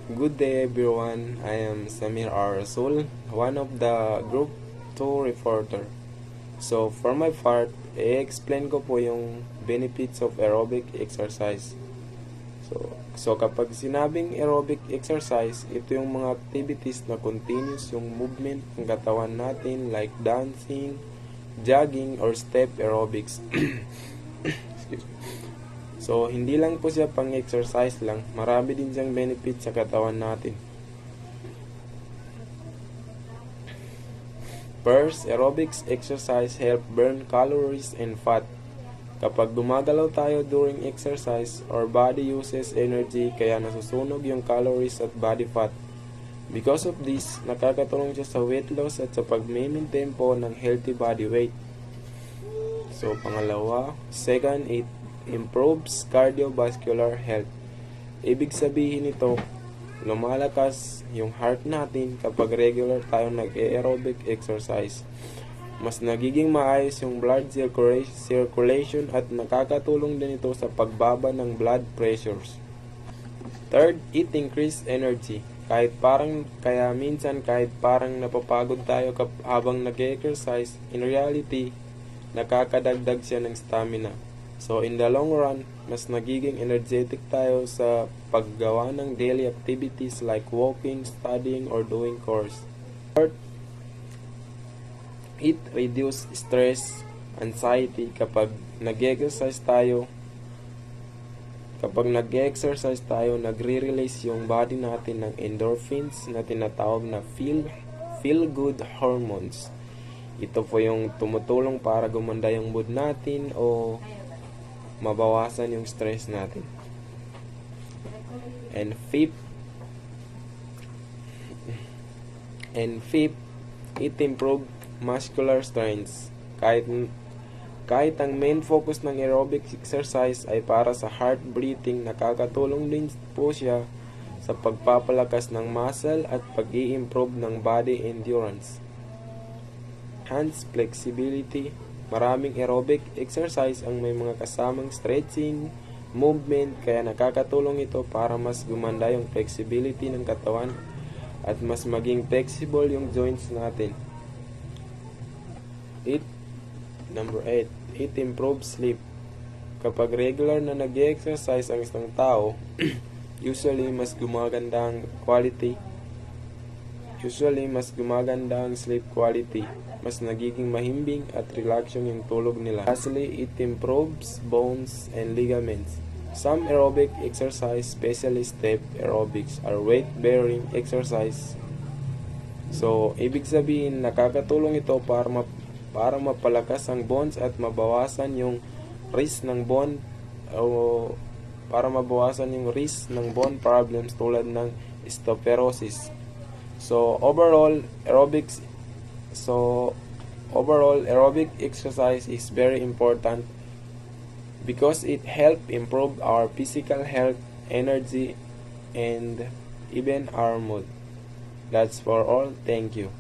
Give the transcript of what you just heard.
Good day everyone, I am Samir R. Rasul, one of the Group 2 reporter. So for my part, i-explain ko po yung benefits of aerobic exercise. So kapag sinabing aerobic exercise, ito yung mga activities na continuous yung movement ng katawan natin like dancing, jogging, or step aerobics. Excuse me. So, hindi lang po siya pang-exercise lang. Marami din siyang benefit sa katawan natin. First, aerobics exercise help burn calories and fat. Kapag gumagalaw tayo during exercise, our body uses energy kaya nasusunog yung calories at body fat. Because of this, nakakatulong siya sa weight loss at sa pag-maintain po ng healthy body weight. So, pangalawa, second, it improves cardiovascular health. Ibig sabihin nito, lumalakas yung heart natin kapag regular tayong nag-aerobic exercise. Mas nagiging maayos yung blood circulation at nakakatulong din ito sa pagbaba ng blood pressures. Third, it increase energy. Kaya minsan kahit parang napapagod tayo habang nag-exercise, in reality, nakakadagdag siya ng stamina. So in the long run, mas nagiging energetic tayo sa paggawa ng daily activities like walking, studying, or doing chores. Fourth, it reduce stress, anxiety kapag nag-exercise tayo. Kapag nag-exercise tayo, nagre-release yung body natin ng endorphins na tinatawag na feel-good hormones. Ito po yung tumutulong para gumanda yung mood natin o mabawasan yung stress natin. And fifth, it improve muscular strength. Kahit ang main focus ng aerobic exercise ay para sa heart breathing, nakakatulong din po siya sa pagpapalakas ng muscle at pag-i-improve ng body endurance. Hands flexibility. Maraming aerobic exercise ang may mga kasamang stretching, movement, kaya nakakatulong ito para mas gumanda yung flexibility ng katawan at mas maging flexible yung joints natin. Number 8, it improves sleep. Kapag regular na nag-exercise ang isang tao, usually mas gumaganda ang sleep quality. Mas nagiging mahimbing at relaxing yung tulog nila. Lastly, it improves bones and ligaments. Some aerobic exercise, especially step aerobics, are weight-bearing exercise. So, ibig sabihin, nakakatulong ito para mapalakas ang bones at mabawasan yung risk ng bone problems tulad ng osteoporosis. So, overall, aerobic exercise is very important because it helps improve our physical health, energy, and even our mood. That's for all. Thank you.